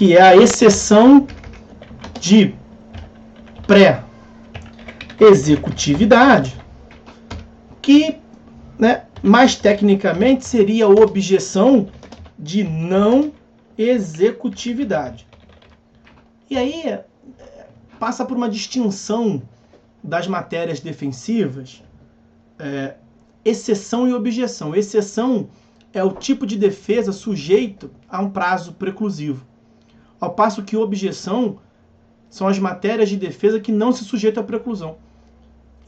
que é a exceção de pré-executividade, que, né, mais tecnicamente seria a objeção de não executividade. E aí passa por uma distinção das matérias defensivas, exceção e objeção. Exceção é o tipo de defesa sujeito a um prazo preclusivo, ao passo que objeção são as matérias de defesa que não se sujeitam à preclusão.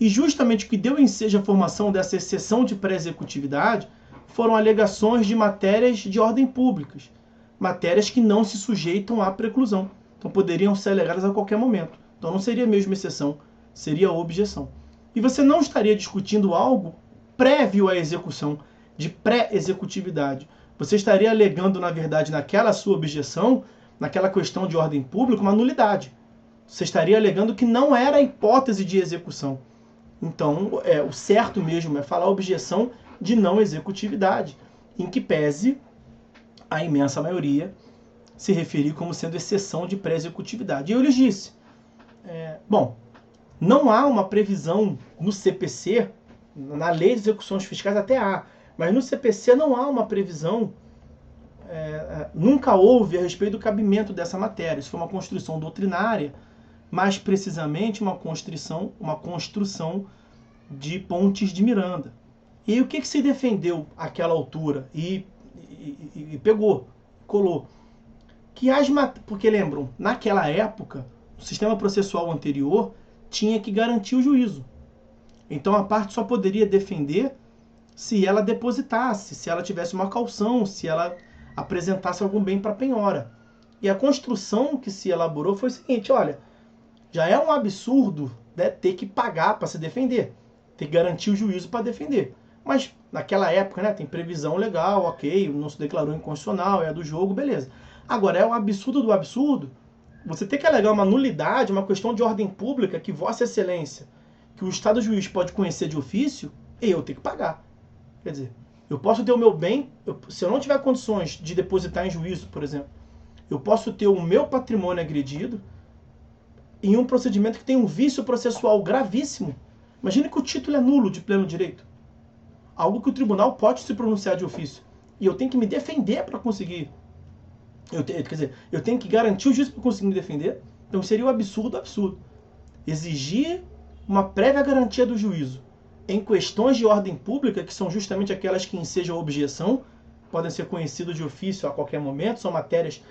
E justamente o que deu ensejo à formação dessa exceção de pré-executividade foram alegações de matérias de ordem públicas, matérias que não se sujeitam à preclusão. Então poderiam ser alegadas a qualquer momento. Então não seria mesmo exceção, seria objeção. E você não estaria discutindo algo prévio à execução, de pré-executividade. Você estaria alegando, na verdade, naquela sua objeção, naquela questão de ordem pública, uma nulidade. Você estaria alegando que não era a hipótese de execução. Então, o certo mesmo é falar objeção de não executividade, em que pese a imensa maioria se referir como sendo exceção de pré-executividade. E eu lhes disse, bom, não há uma previsão no CPC, na lei de execuções fiscais até há, mas no CPC não há uma previsão, nunca houve a respeito do cabimento dessa matéria. Isso foi uma construção doutrinária, mais precisamente uma construção de Pontes de Miranda. E o que se defendeu àquela altura? E pegou, colou. Porque lembram, naquela época, o sistema processual anterior tinha que garantir o juízo. Então a parte só poderia defender se ela depositasse, se ela tivesse uma caução, se ela apresentasse algum bem para penhora. E a construção que se elaborou foi o seguinte, olha, já é um absurdo, né, ter que pagar para se defender, ter que garantir o juízo para defender. Mas naquela época, né, tem previsão legal, ok, não se declarou inconstitucional, é do jogo, beleza. Agora, é um absurdo do absurdo você ter que alegar uma nulidade, uma questão de ordem pública que Vossa Excelência, que o Estado juiz pode conhecer de ofício, e eu ter que pagar. Quer dizer, eu posso ter o meu bem, se eu não tiver condições de depositar em juízo, por exemplo, eu posso ter o meu patrimônio agredido em um procedimento que tem um vício processual gravíssimo. Imagine que o título é nulo de pleno direito. Algo que o tribunal pode se pronunciar de ofício. E eu tenho que me defender para conseguir. Eu tenho que garantir o juízo para conseguir me defender. Então seria um absurdo. Exigir uma prévia garantia do juízo em questões de ordem pública, que são justamente aquelas que ensejam objeção, podem ser conhecidas de ofício a qualquer momento, são matérias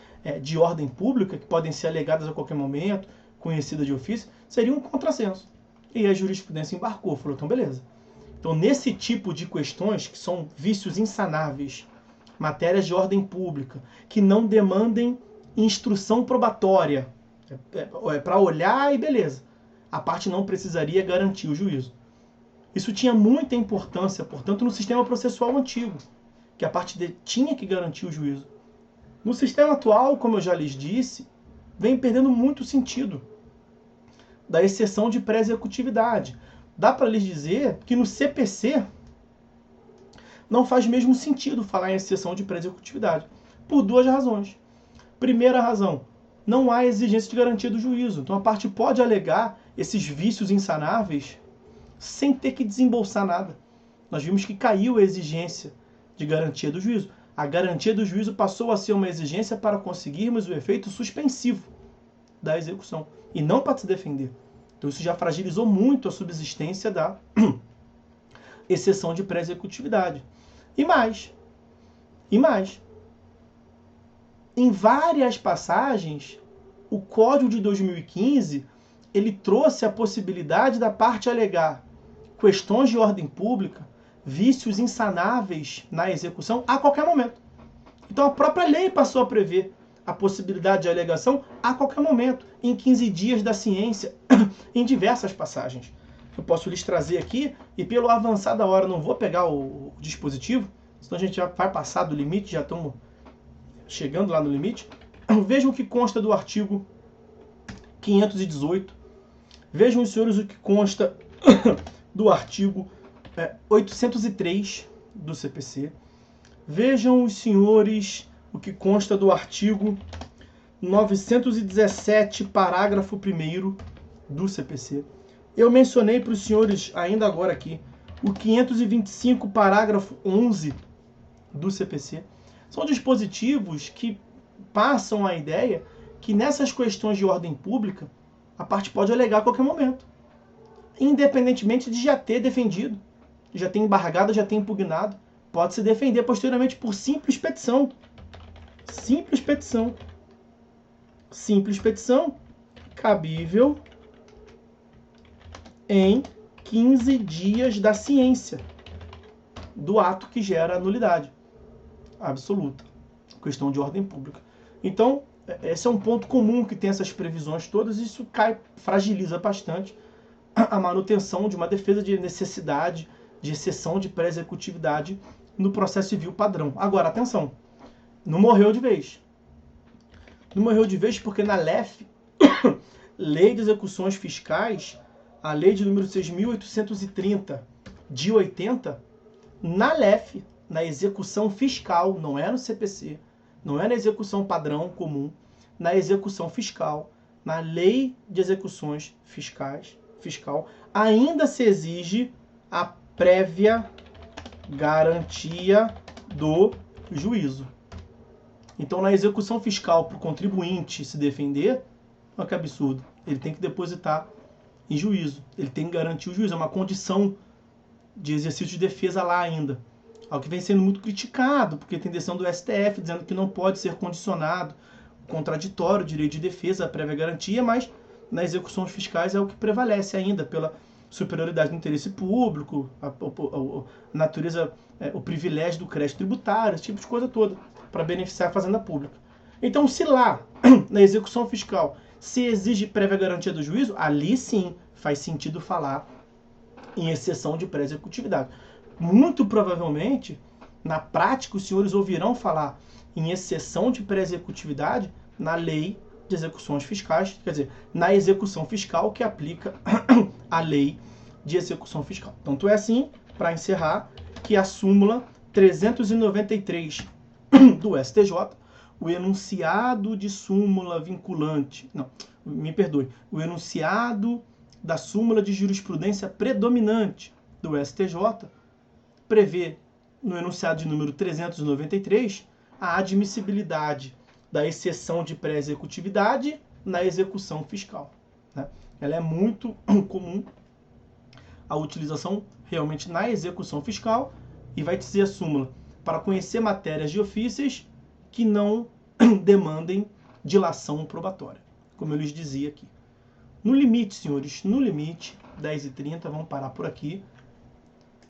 de ordem pública que podem ser alegadas a qualquer momento, conhecidas de ofício, seria um contrassenso. E a jurisprudência embarcou, falou, então beleza. Então nesse tipo de questões, que são vícios insanáveis, matérias de ordem pública, que não demandem instrução probatória, para olhar e beleza, a parte não precisaria garantir o juízo. Isso tinha muita importância, portanto, no sistema processual antigo, que a parte tinha que garantir o juízo. No sistema atual, como eu já lhes disse, vem perdendo muito sentido da exceção de pré-executividade. Dá para lhes dizer que no CPC não faz mesmo sentido falar em exceção de pré-executividade, por duas razões. Primeira razão, não há exigência de garantia do juízo. Então a parte pode alegar esses vícios insanáveis sem ter que desembolsar nada. Nós vimos que caiu a exigência de garantia do juízo. A garantia do juízo passou a ser uma exigência para conseguirmos o efeito suspensivo da execução e não para se defender. Então isso já fragilizou muito a subsistência da exceção de pré-executividade. E mais, em várias passagens, o Código de 2015 ele trouxe a possibilidade da parte alegar questões de ordem pública, vícios insanáveis na execução a qualquer momento. Então a própria lei passou a prever a possibilidade de alegação a qualquer momento, em 15 dias da ciência, em diversas passagens. Eu posso lhes trazer aqui, e pelo avançar da hora não vou pegar o dispositivo, senão a gente já vai passar do limite, já estamos chegando lá no limite. Vejam o que consta do artigo 518. Vejam os senhores o que consta do artigo 803 do CPC. Vejam os senhores o que consta do artigo 917, parágrafo 1º do CPC. Eu mencionei para os senhores, ainda agora aqui, o 525, parágrafo 11 do CPC. São dispositivos que passam a ideia que nessas questões de ordem pública, a parte pode alegar a qualquer momento, independentemente de já ter defendido, já ter embargado, já ter impugnado, pode se defender posteriormente por simples petição. Simples petição. Simples petição, cabível em 15 dias da ciência do ato que gera a nulidade absoluta. Questão de ordem pública. Então, esse é um ponto comum que tem essas previsões todas, e isso fragiliza bastante a manutenção de uma defesa de necessidade, de exceção de pré-executividade no processo civil padrão. Agora, atenção, não morreu de vez. Não morreu de vez porque na LEF, Lei de Execuções Fiscais, a lei de número 6.830 de 80, na LEF, na execução fiscal, não é no CPC, não é na execução padrão comum, na execução fiscal, na Lei de Execuções fiscal, ainda se exige a prévia garantia do juízo. Então, na execução fiscal, para o contribuinte se defender, olha que absurdo, ele tem que depositar em juízo, ele tem que garantir o juízo, é uma condição de exercício de defesa lá ainda. Algo que vem sendo muito criticado, porque tem decisão do STF dizendo que não pode ser condicionado o contraditório, o direito de defesa, a prévia garantia, mas nas execuções fiscais é o que prevalece ainda pela superioridade do interesse público, a natureza, o privilégio do crédito tributário, esse tipo de coisa toda, para beneficiar a fazenda pública. Então, se lá, na execução fiscal, se exige prévia garantia do juízo, ali sim faz sentido falar em exceção de pré-executividade. Muito provavelmente, na prática, os senhores ouvirão falar em exceção de pré-executividade na lei de execuções fiscais, quer dizer, na execução fiscal que aplica a lei de execução fiscal. Tanto é assim, para encerrar, que a súmula 393 do STJ, o enunciado de súmula vinculante, não, me perdoe, o enunciado da súmula de jurisprudência predominante do STJ, prevê no enunciado de número 393 a admissibilidade da exceção de pré-executividade na execução fiscal. Né? Ela é muito comum a utilização realmente na execução fiscal, e vai dizer a súmula para conhecer matérias de ofícios que não demandem dilação probatória, como eu lhes dizia aqui. No limite, senhores, no limite, 10h30, vamos parar por aqui.